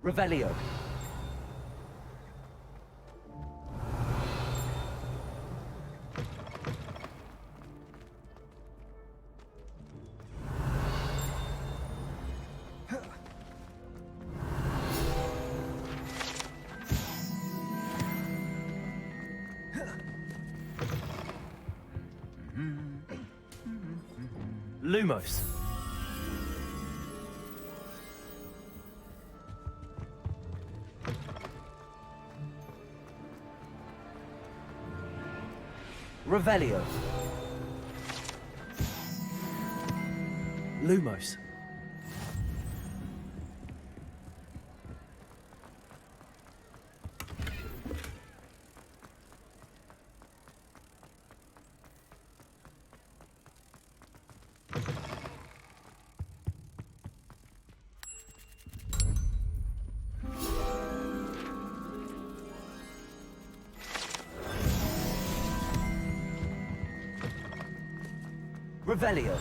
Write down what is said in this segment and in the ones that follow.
Revelio. Lumos. Revelio. Lumos. Revelio.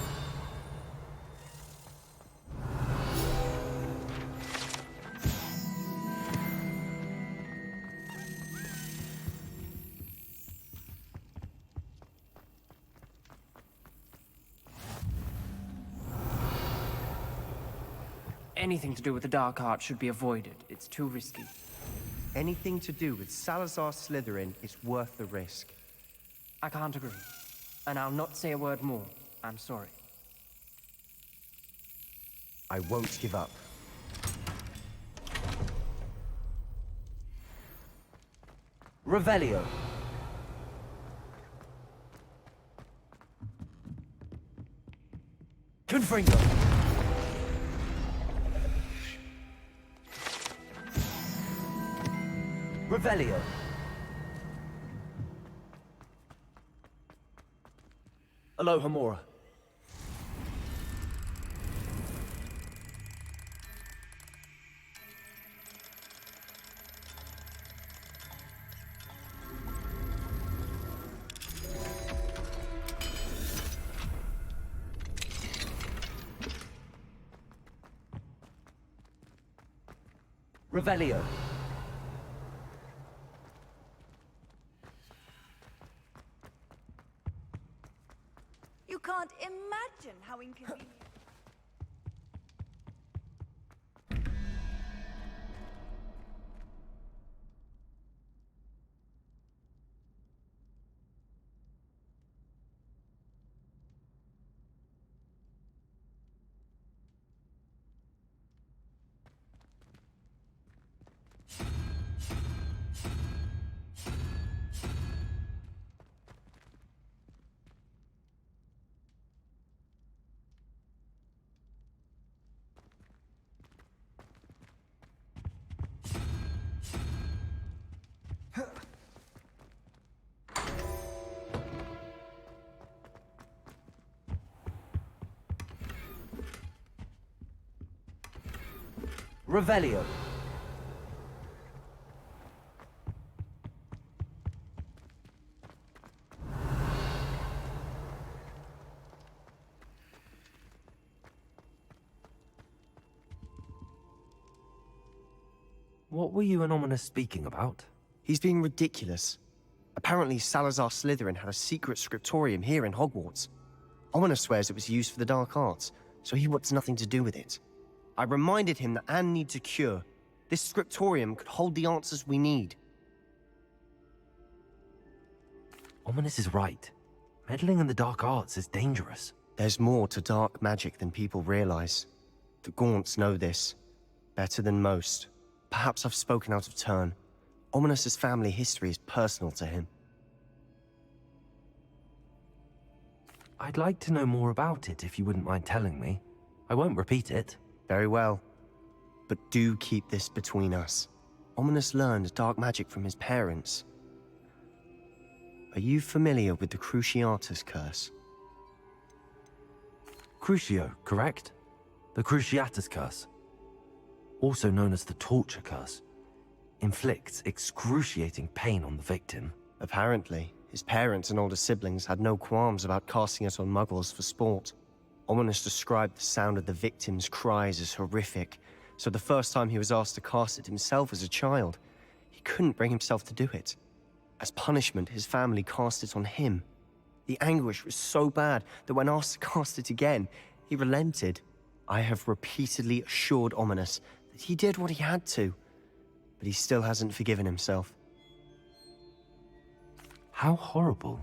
Anything to do with the dark art should be avoided. It's too risky. Anything to do with Salazar Slytherin is worth the risk. I can't agree. And I'll not say a word more. I'm sorry. I won't give up. Revelio. Confringo. Revelio. Alohomora. Revelio. You can't imagine how inconvenient. Revelio. What were you and Ominous speaking about? He's being ridiculous. Apparently Salazar Slytherin had a secret scriptorium here in Hogwarts. Ominous swears it was used for the dark arts, so he wants nothing to do with it. I reminded him that Anne needs a cure. This scriptorium could hold the answers we need. Ominous is right. Meddling in the dark arts is dangerous. There's more to dark magic than people realize. The Gaunts know this. Better than most. Perhaps I've spoken out of turn. Ominous's family history is personal to him. I'd like to know more about it if you wouldn't mind telling me. I won't repeat it. Very well. But do keep this between us. Ominous learned dark magic from his parents. Are you familiar with the Cruciatus Curse? Crucio, correct? The Cruciatus Curse. Also known as the Torture Curse. Inflicts excruciating pain on the victim. Apparently, his parents and older siblings had no qualms about casting it on muggles for sport. Ominous described the sound of the victim's cries as horrific, so the first time he was asked to cast it himself as a child, he couldn't bring himself to do it. As punishment, his family cast it on him. The anguish was so bad that when asked to cast it again, he relented. I have repeatedly assured Ominous that he did what he had to, but he still hasn't forgiven himself. How horrible.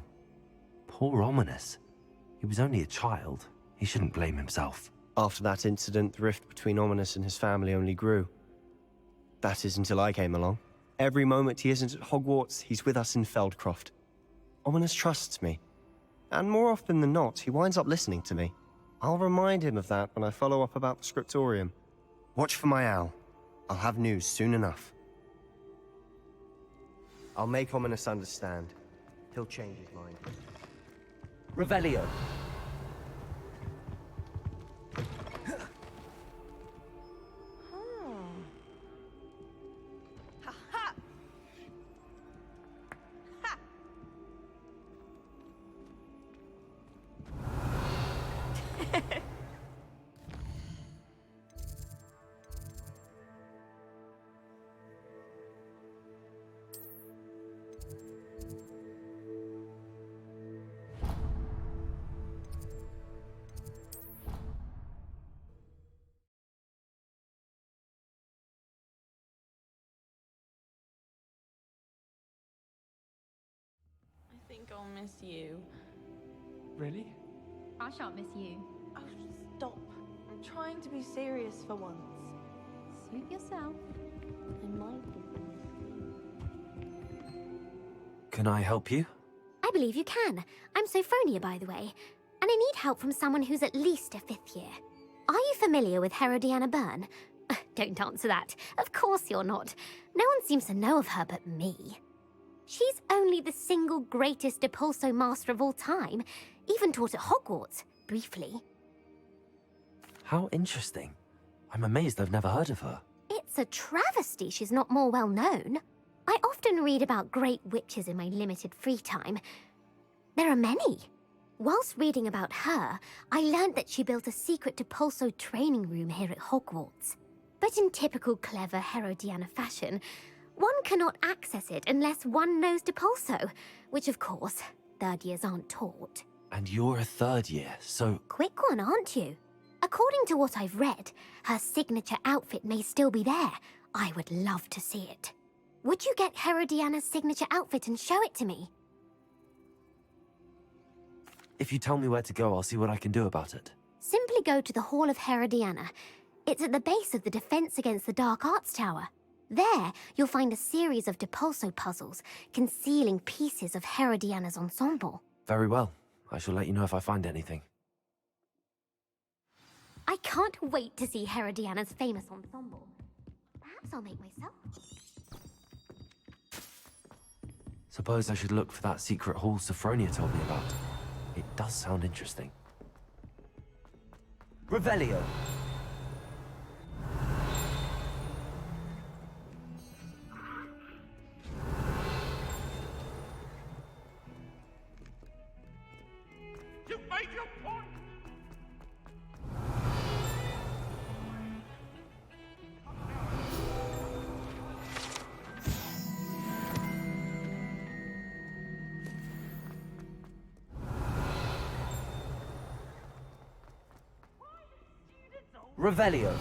Poor Ominous. He was only a child. He shouldn't blame himself. After that incident, the rift between Ominous and his family only grew. That is until I came along. Every moment he isn't at Hogwarts, he's with us in Feldcroft. Ominous trusts me. And more often than not, he winds up listening to me. I'll remind him of that when I follow up about the scriptorium. Watch for my owl. I'll have news soon enough. I'll make Ominous understand. He'll change his mind. Revelio. Ha ha! Ha! I think I'll miss you. Really? I shan't miss you. Oh, stop. I'm trying to be serious for once. Suit yourself. I might be. Can I help you? I believe you can. I'm Sophronia, by the way, and I need help from someone who's at least a 5th year. Are you familiar with Herodiana Byrne? Don't answer that. Of course you're not. No one seems to know of her but me. She's only the single greatest Depulso master of all time, even taught at Hogwarts, briefly. How interesting. I'm amazed I've never heard of her. It's a travesty she's not more well known. I often read about great witches in my limited free time. There are many. Whilst reading about her, I learned that she built a secret Depulso training room here at Hogwarts. But in typical clever Herodiana fashion, one cannot access it unless one knows Depulso, which of course, 3rd years aren't taught. And you're a 3rd year, so... Quick one, aren't you? According to what I've read, her signature outfit may still be there. I would love to see it. Would you get Herodiana's signature outfit and show it to me? If you tell me where to go, I'll see what I can do about it. Simply go to the Hall of Herodiana. It's at the base of the Defense Against the Dark Arts Tower. There, you'll find a series of Depulso puzzles concealing pieces of Herodiana's ensemble. Very well. I shall let you know if I find anything. I can't wait to see Herodiana's famous ensemble. Perhaps I'll make myself. Suppose I should look for that secret hall Sophronia told me about. It does sound interesting. Revelio. You've made your point! Revelio.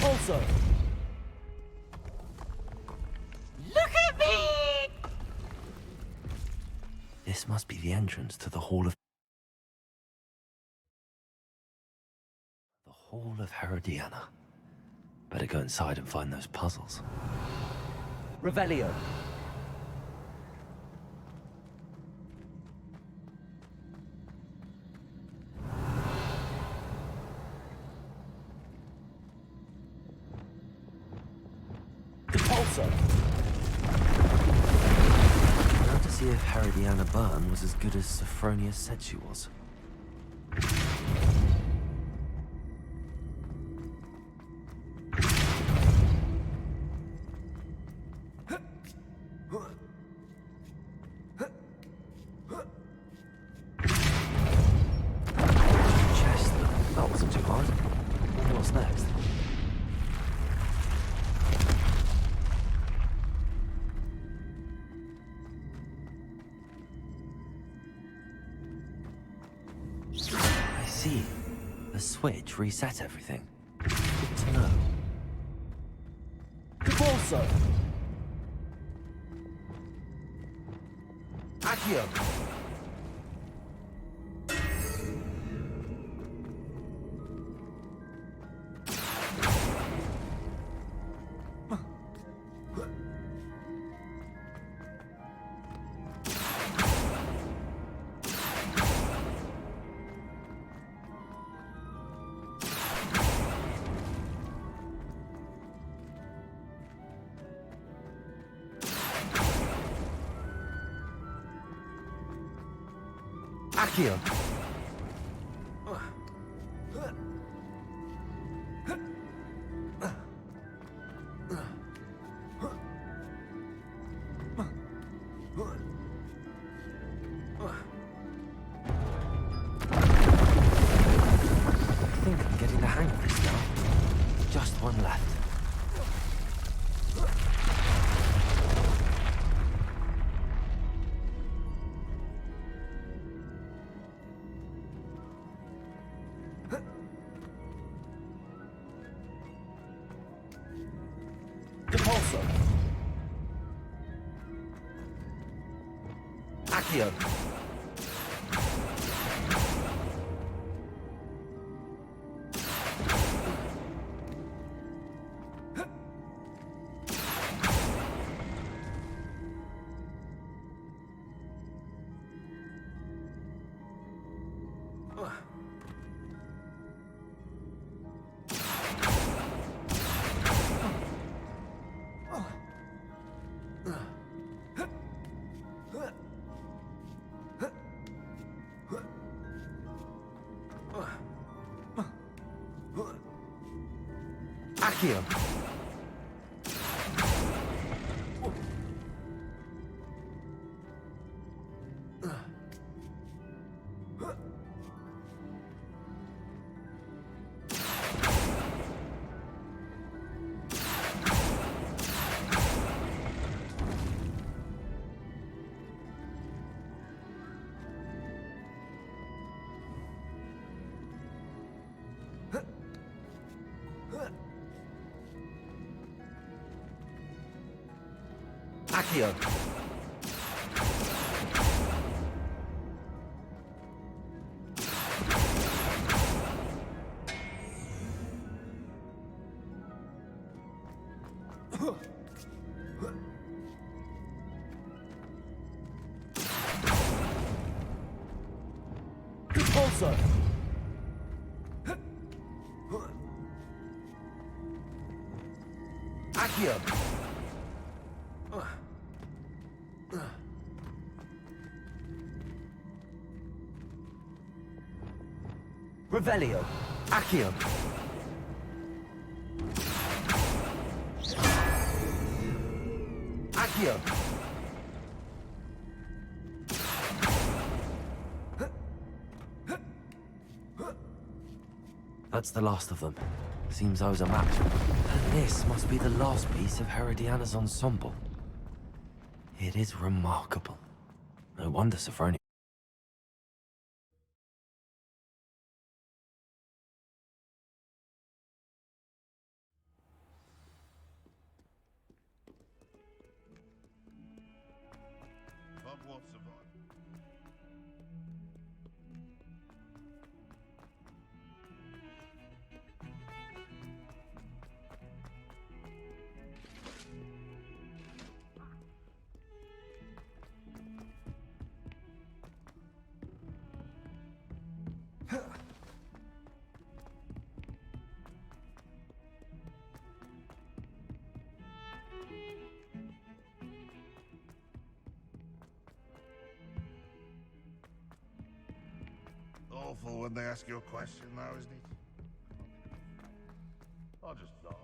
Also. Look at me! This must be the entrance to the Hall of... The Hall of Herodiana. Better go inside and find those puzzles. Revelio. if Herodiana Byrne was as good as Sophronia said she was. Chest. That wasn't too hard. What's next? I see. The switch reset everything. Good to know. Repulso. Accio. Accio. I think I'm getting the hang of this now. Just one left. Repulso. Accio. Accio. Accio. Repulso. Accio. Revelio. Accio. Accio. That's the last of them. Seems I was a match. And this must be the last piece of Herodiana's ensemble. It is remarkable. No wonder Sophronia. Hogwarts survived. awful when they ask you a question, though, isn't it? I'll just nod.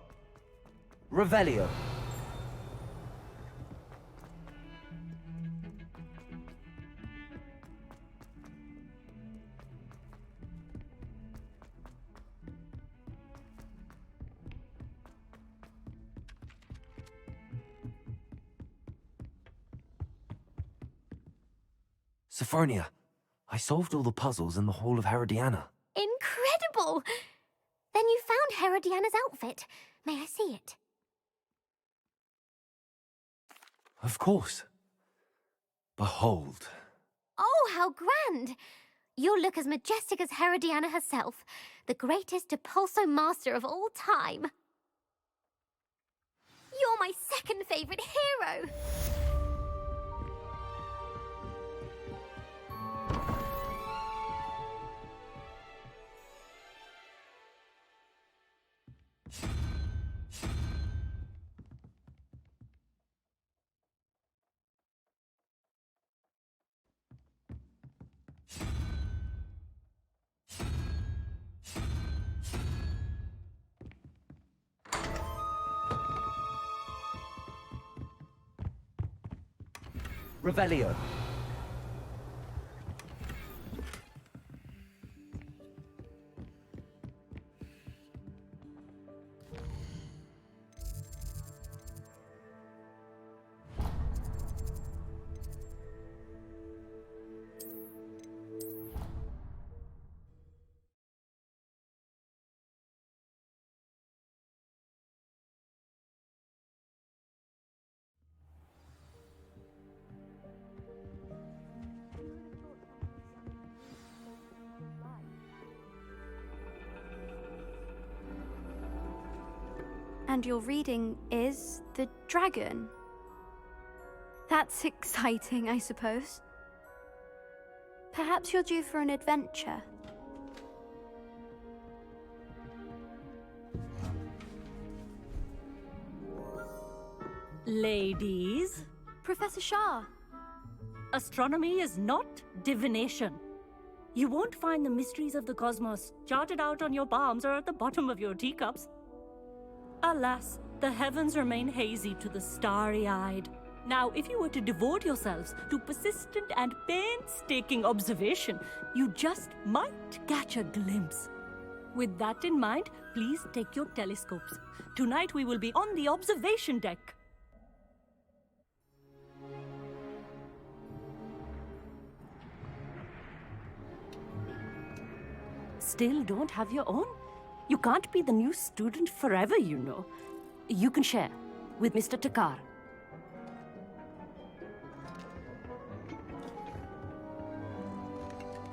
Revelio. Sophronia, I solved all the puzzles in the Hall of Herodiana. Incredible! Then you found Herodiana's outfit. May I see it? Of course. Behold. Oh, how grand! You'll look as majestic as Herodiana herself, the greatest Depulso master of all time. You're my second favorite hero! Revelio. And your reading is the dragon. That's exciting, I suppose. Perhaps you're due for an adventure. Ladies, Professor Shah. astronomy is not divination. You won't find the mysteries of the cosmos charted out on your palms or at the bottom of your teacups. Alas, the heavens remain hazy to the starry-eyed. Now, if you were to devote yourselves to persistent and painstaking observation, you just might catch a glimpse. With that in mind, please take your telescopes. Tonight we will be on the observation deck. Still don't have your own? You can't be the new student forever, you know. You can share with Mr. Takar.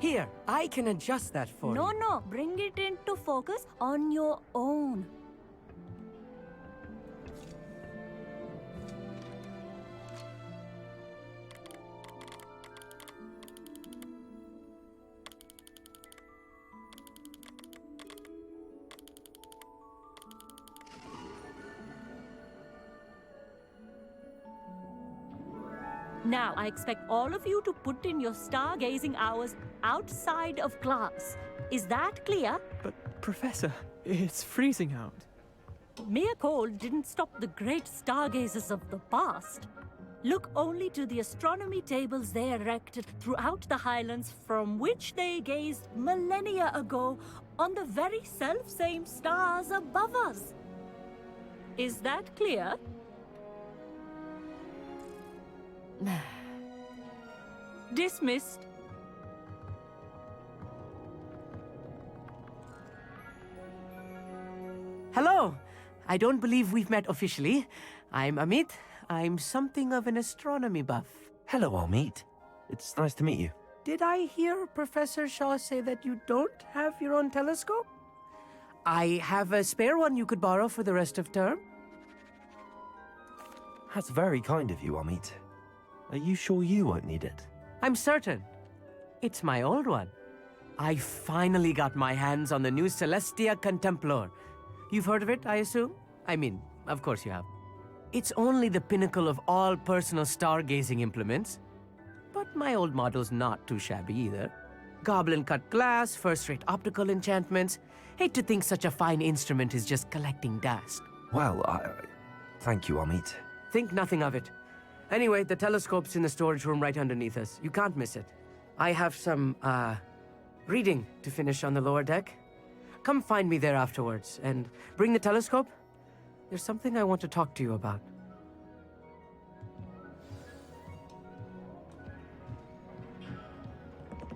Here, I can adjust that for you. No, bring it into focus on your own. Now, I expect all of you to put in your stargazing hours outside of class. Is that clear? But, Professor, it's freezing out. Mere cold didn't stop the great stargazers of the past. Look only to the astronomy tables they erected throughout the highlands from which they gazed millennia ago on the very self-same stars above us. Is that clear? Dismissed. Hello! I don't believe we've met officially. I'm Amit. I'm something of an astronomy buff. Hello, Amit. It's nice to meet you. Did I hear Professor Shaw say that you don't have your own telescope? I have a spare one you could borrow for the rest of term. That's very kind of you, Amit. Are you sure you won't need it? I'm certain. It's my old one. I finally got my hands on the new Celestia Contemplar. You've heard of it, I assume? I mean, of course you have. It's only the pinnacle of all personal stargazing implements. But my old model's not too shabby either. Goblin cut glass, first-rate optical enchantments. Hate to think such a fine instrument is just collecting dust. Well, thank you, Amit. Think nothing of it. Anyway, the telescope's in the storage room right underneath us. You can't miss it. I have some, reading to finish on the lower deck. Come find me there afterwards, and bring the telescope. There's something I want to talk to you about.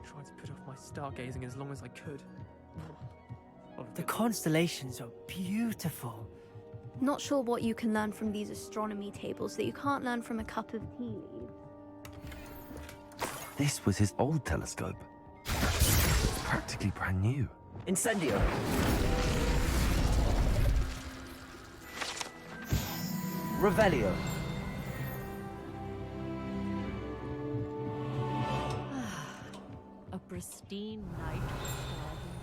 Tried to put off my stargazing as long as I could. The constellations are beautiful. Not sure what you can learn from these astronomy tables that you can't learn from a cup of tea leaves. This was his old telescope. It's practically brand new. Incendio. Revelio. A pristine night for stargazing.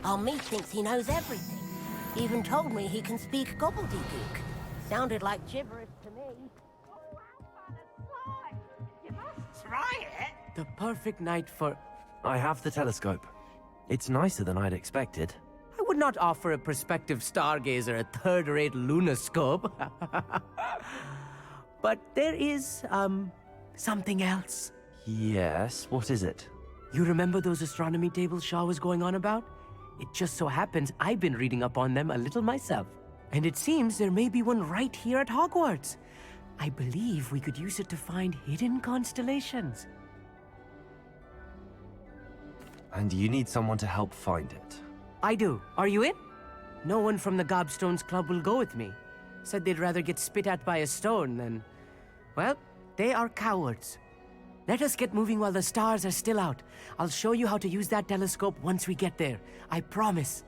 Amit thinks he knows everything. Even told me he can speak gobbledygook. Sounded like gibberish to me. You must try it. The perfect night for... I have the telescope. It's nicer than I'd expected. I would not offer a prospective stargazer a third-rate lunoscope. But there is, something else. Yes, what is it? You remember those astronomy tables Shaw was going on about? It just so happens I've been reading up on them a little myself. And it seems there may be one right here at Hogwarts. I believe we could use it to find hidden constellations. And you need someone to help find it. I do. Are you in? No one from the Gobstones Club will go with me. Said they'd rather get spit at by a stone than... Well, they are cowards. Let us get moving while the stars are still out. I'll show you how to use that telescope once we get there. I promise.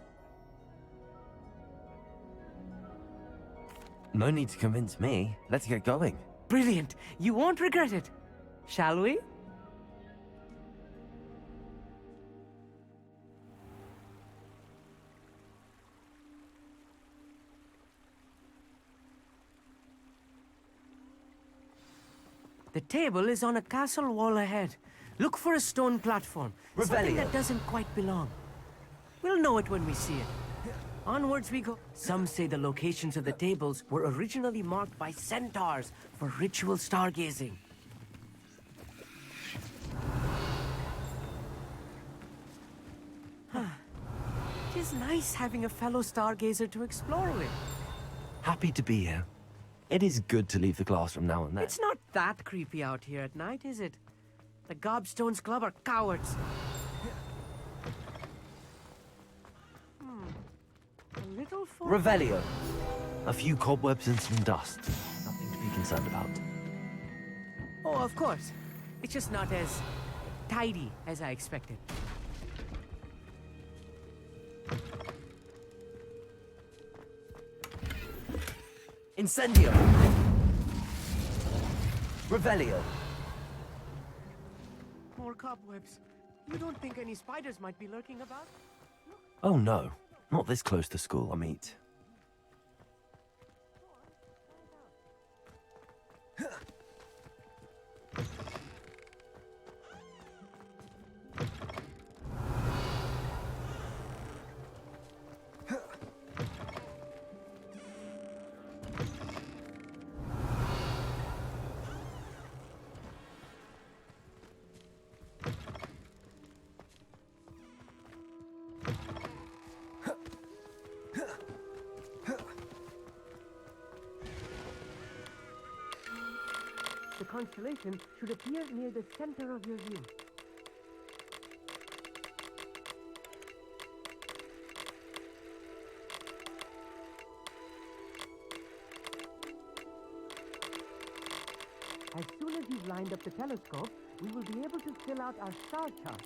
No need to convince me. Let's get going. Brilliant. You won't regret it. Shall we? The table is on a castle wall ahead. Look for a stone platform. Something that doesn't quite belong. We'll know it when we see it. Onwards we go. Some say the locations of the tables were originally marked by centaurs for ritual stargazing. It is nice having a fellow stargazer to explore with. Happy to be here. It is good to leave the classroom now and then. It's not that creepy out here at night, is it? The Gobstones Club are cowards. A little for... Revelio. A few cobwebs and some dust. Nothing to be concerned about. Oh, of course. It's just not as tidy as I expected. Incendio. Revelio. More cobwebs. You don't think any spiders might be lurking about? Oh no, not this close to school, Amit. The constellation should appear near the center of your view. As soon as you've lined up the telescope, we will be able to fill out our star chart.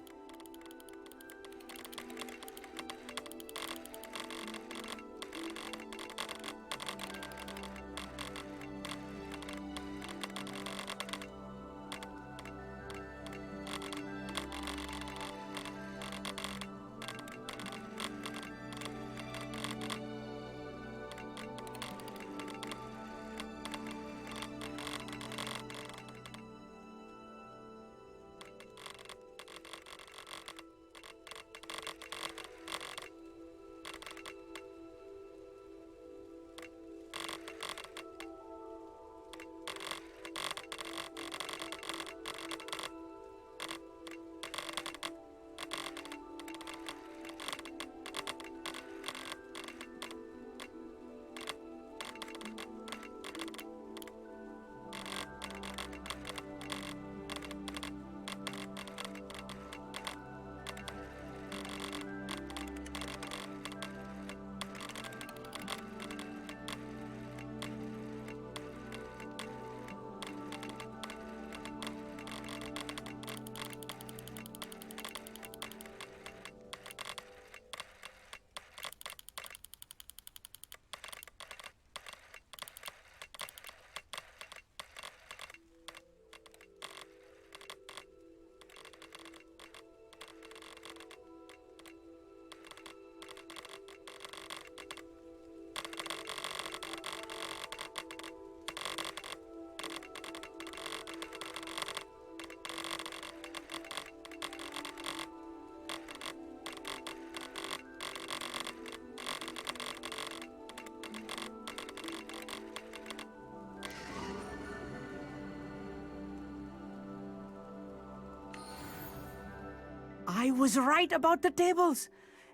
I was right about the tables.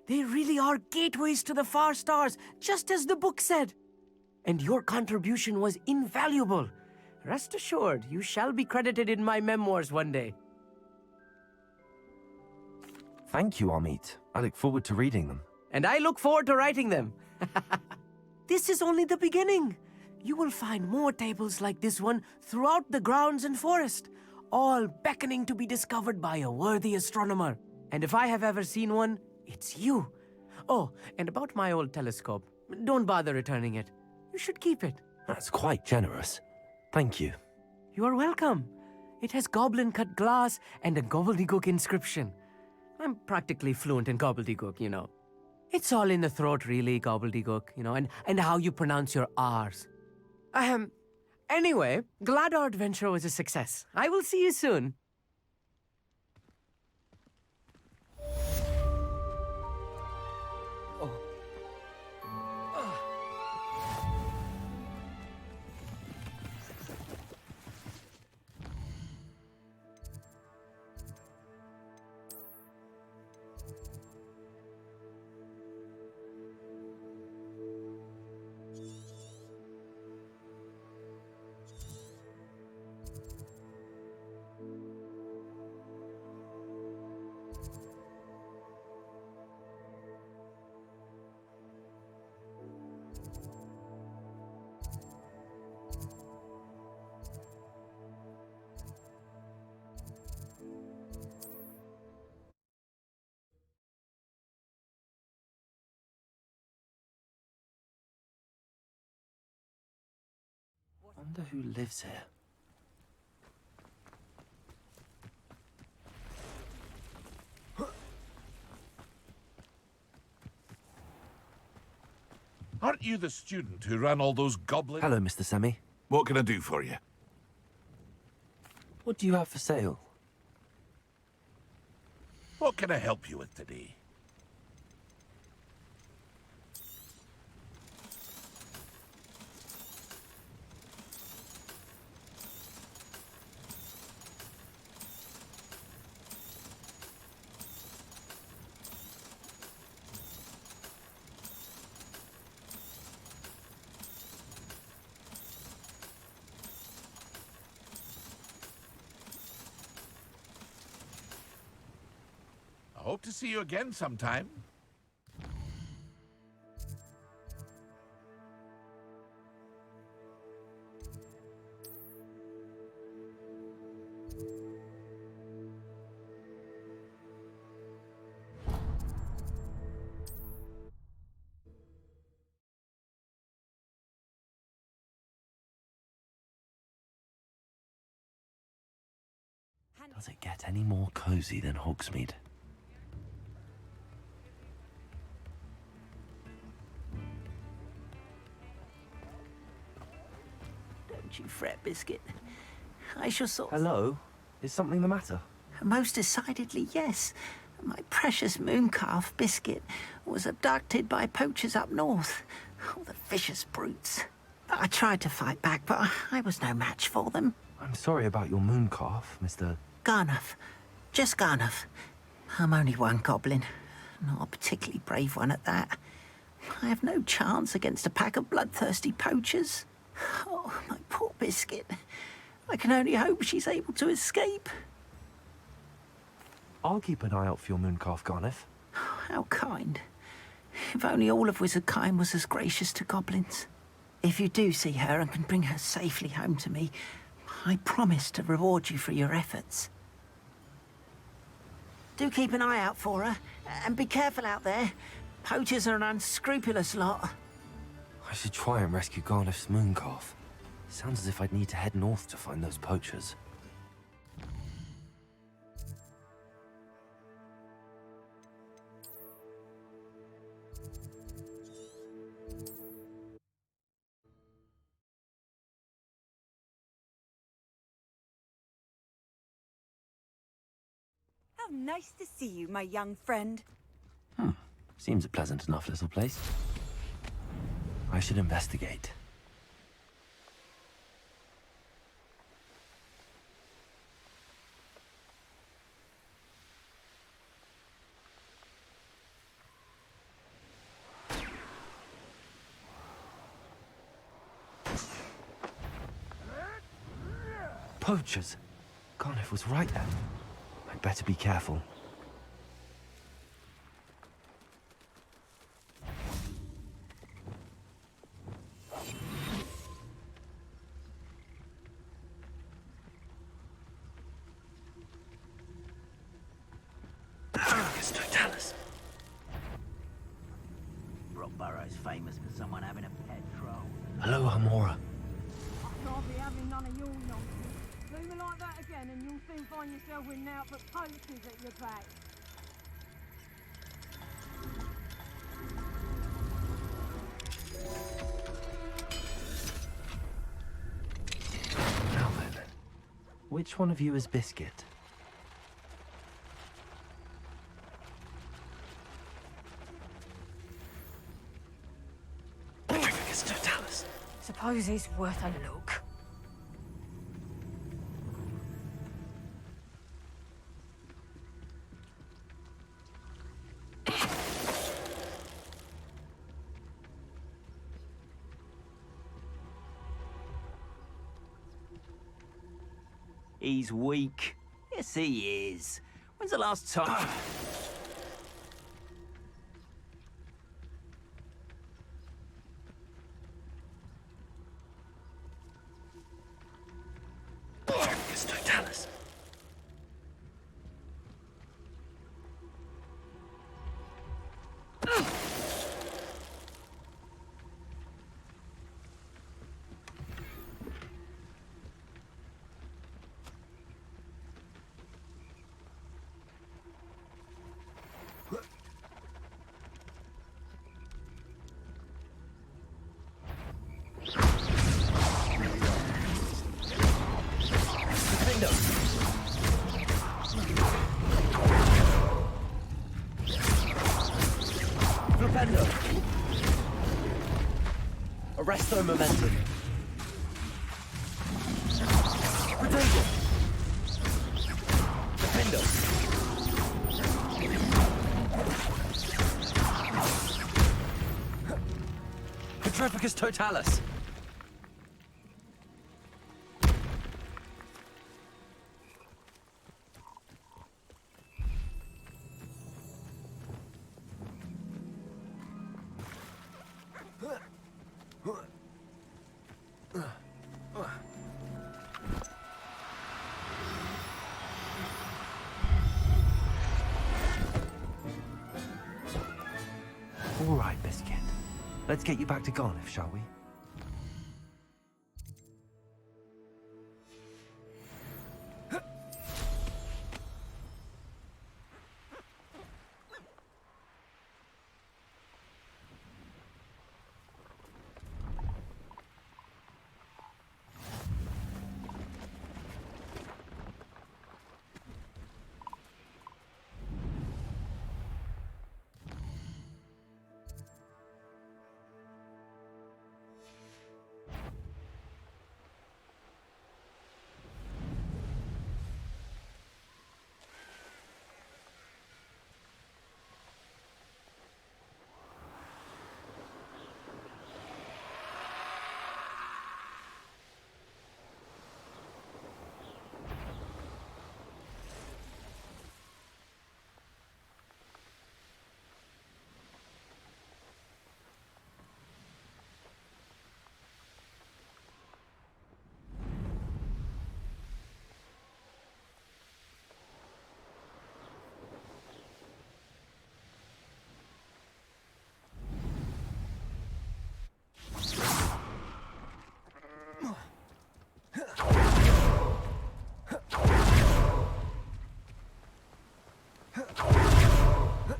They really are gateways to the far stars, just as the book said. And your contribution was invaluable. Rest assured, you shall be credited in my memoirs one day. Thank you, Amit. I look forward to reading them. And I look forward to writing them. This is only the beginning. You will find more tables like this one throughout the grounds and forest, all beckoning to be discovered by a worthy astronomer. And if I have ever seen one, it's you. Oh, and about my old telescope, don't bother returning it. You should keep it. That's quite generous. Thank you. You are welcome. It has goblin-cut glass and a gobbledygook inscription. I'm practically fluent in gobbledygook, you know. It's all in the throat, really, gobbledygook, you know, and how you pronounce your R's. Anyway, glad our adventure was a success. I will see you soon. Wonder who lives here. Aren't you the student who ran all those goblins? Hello, Mr. Semi. What can I do for you? What do you have for sale? What can I help you with today? I hope to see you again sometime. Does it get any more cozy than Hogsmeade? Don't you fret, Biscuit. I shall sort... Hello? Is something the matter? Most decidedly, yes. My precious mooncalf, Biscuit, was abducted by poachers up north. Oh, the vicious brutes. I tried to fight back, but I was no match for them. I'm sorry about your mooncalf, Mr. Garnuff. Just Garnuff. I'm only one goblin. Not a particularly brave one at that. I have no chance against a pack of bloodthirsty poachers. Oh, my poor Biscuit. I can only hope she's able to escape. I'll keep an eye out for your mooncalf, Garnuff. How kind. If only all of Wizardkind was as gracious to goblins. If you do see her and can bring her safely home to me, I promise to reward you for your efforts. Do keep an eye out for her, and be careful out there. Poachers are an unscrupulous lot. I should try and rescue Garnuff's mooncalf. Sounds as if I'd need to head north to find those poachers. How nice to see you, my young friend. Seems a pleasant enough little place. I should investigate. Poachers? Garniff was right then. I'd better be careful. Totalis. Brookborough's famous for someone having a pet troll. Hello, Amora. I can't be having none of your nonsense. Leave me like that again and you'll soon find yourself with naught but poachers at your back. Now then, which one of you is Biscuit? Totalis. Suppose it's worth a look. He's weak. Yes, he is. When's the last time... Totalis. Flipendo. Arresto momentum. Protego. Flipendo. Petrificus Totalis. All right, Biscuit. Let's get you back to Garniff, shall we?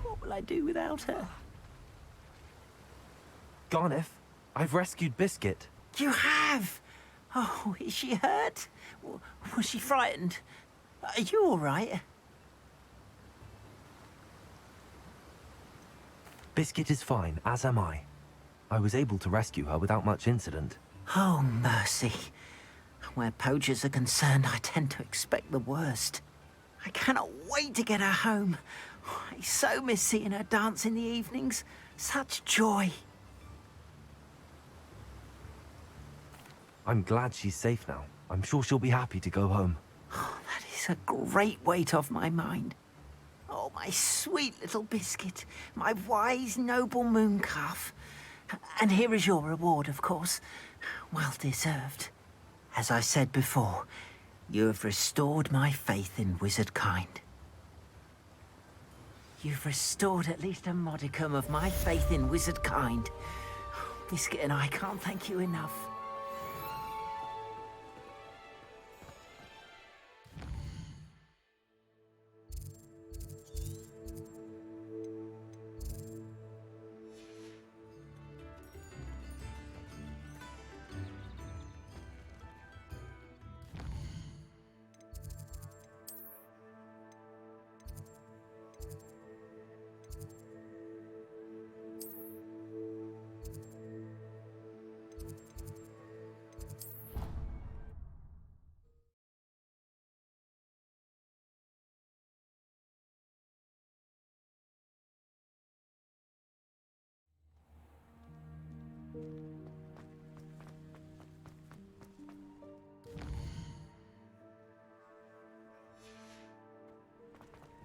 What will I do without her? Garniff, I've rescued Biscuit. You have? Oh, is she hurt? Was she frightened? Are you all right? Biscuit is fine, as am I. I was able to rescue her without much incident. Oh, mercy. Where poachers are concerned, I tend to expect the worst. I cannot wait to get her home. I so miss seeing her dance in the evenings. Such joy. I'm glad she's safe now. I'm sure she'll be happy to go home. That is a great weight off my mind. Oh, my sweet little biscuit, my wise, noble moon calf. And here is your reward, of course. Well deserved. As I said before, you have restored my faith in wizard kind. You've restored at least a modicum of my faith in wizard kind. Biscuit and I can't thank you enough.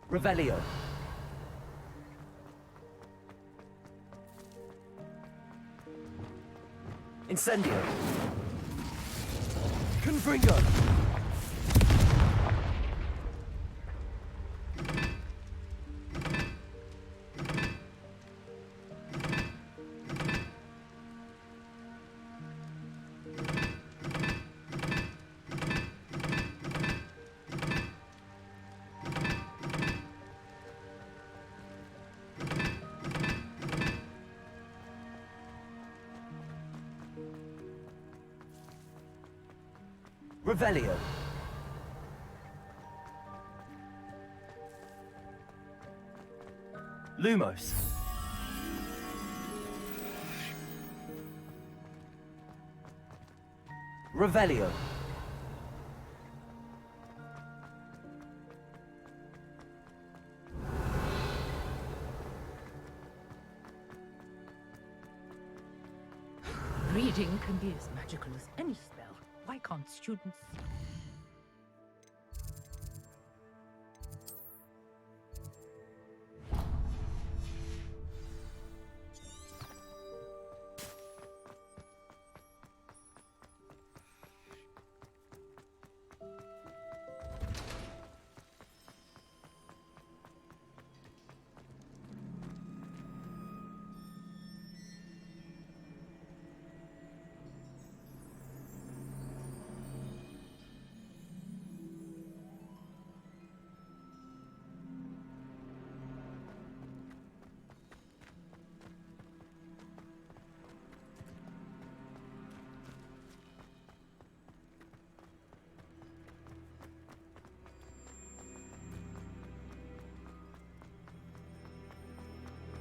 Revelio. Incendio. Confringo. Revelio. Lumos. Revelio. Reading can be as magical as any spell. Why can't students...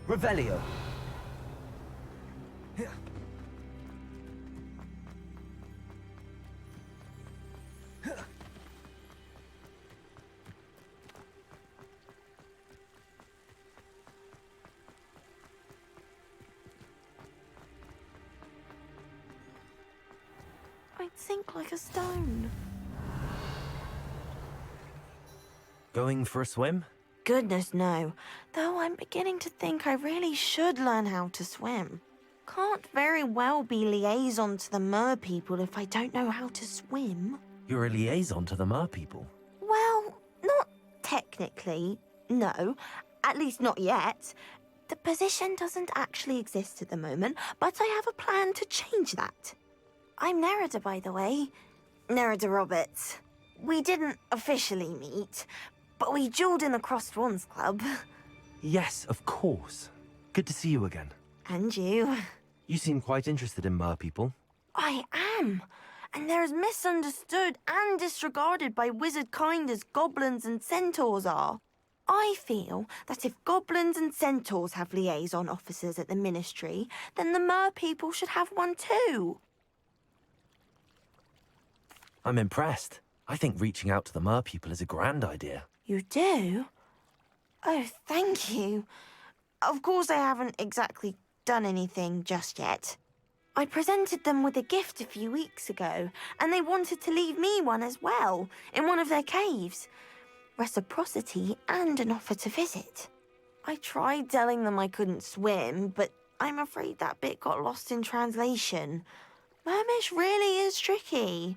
Revelio. I'd sink like a stone. Going for a swim? Goodness, no. Though I'm beginning to think I really should learn how to swim. Can't very well be liaison to the mer people if I don't know how to swim. You're a liaison to the mer people. Well, not technically, no. At least not yet. The position doesn't actually exist at the moment, but I have a plan to change that. I'm Nerida, by the way. Nerida Roberts. We didn't officially meet, but we duelled in the Crossed Swans Club. Yes, of course. Good to see you again. And you. You seem quite interested in mer people. I am. And they're as misunderstood and disregarded by wizard kind as goblins and centaurs are. I feel that if goblins and centaurs have liaison officers at the ministry, then the mer people should have one too. I'm impressed. I think reaching out to the mer people is a grand idea. You do? Oh, thank you. Of course I haven't exactly done anything just yet. I presented them with a gift a few weeks ago, and they wanted to leave me one as well, in one of their caves. Reciprocity and an offer to visit. I tried telling them I couldn't swim, but I'm afraid that bit got lost in translation. Mermish really is tricky.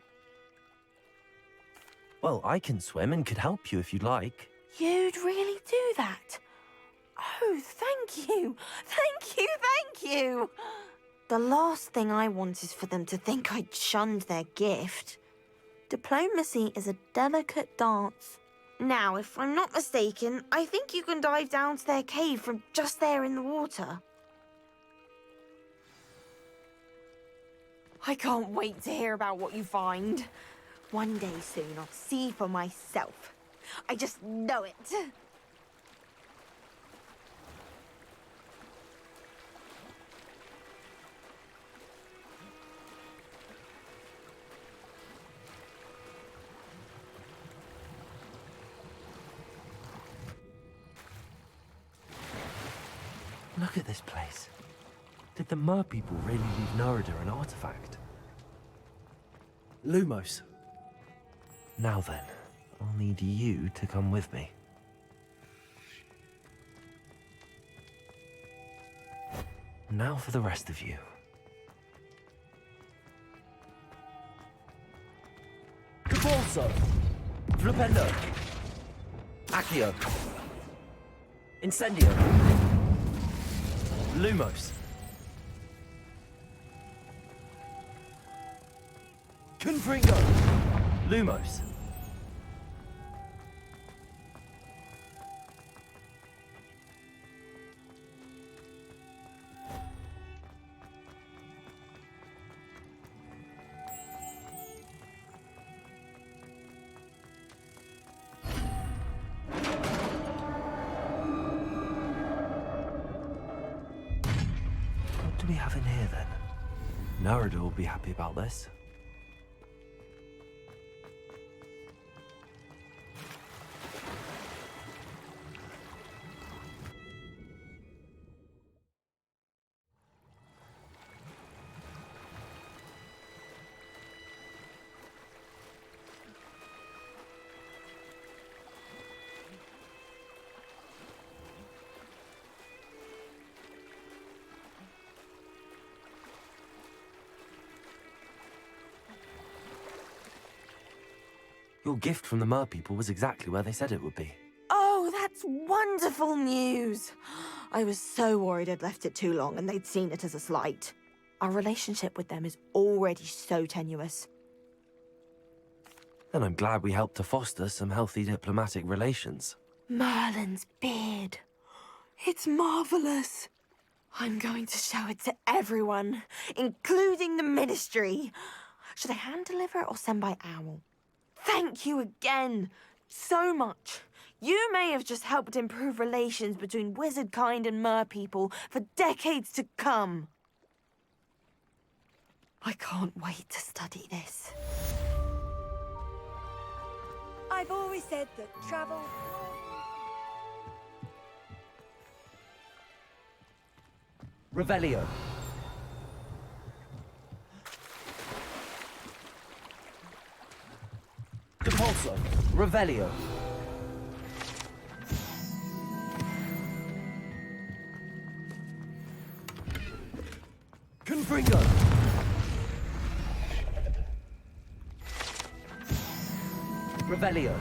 Well, I can swim and could help you if you'd like. You'd really do that? Oh, thank you! Thank you, thank you! The last thing I want is for them to think I'd shunned their gift. Diplomacy is a delicate dance. Now, if I'm not mistaken, I think you can dive down to their cave from just there in the water. I can't wait to hear about what you find. One day soon, I'll see for myself. I just know it. Look at this place. Did the Mer people really leave Nerida an artifact? Lumos. Now then, I'll need you to come with me. Now for the rest of you. Cabalso. Flipendo. Accio. Incendio. Lumos. Confringo. Lumos. What do we have in here then? Nerida will be happy about this. Your gift from the Mer people was exactly where they said it would be. Oh, that's wonderful news. I was so worried I'd left it too long and they'd seen it as a slight. Our relationship with them is already so tenuous. Then I'm glad we helped to foster some healthy diplomatic relations. Merlin's beard. It's marvelous. I'm going to show it to everyone, including the Ministry. Should I hand deliver it or send by owl? Thank you again, so much. You may have just helped improve relations between wizard kind and Mer people for decades to come. I can't wait to study this. I've always said that travel... Revelio. Depulso. Revelio. Confringo. Revelio.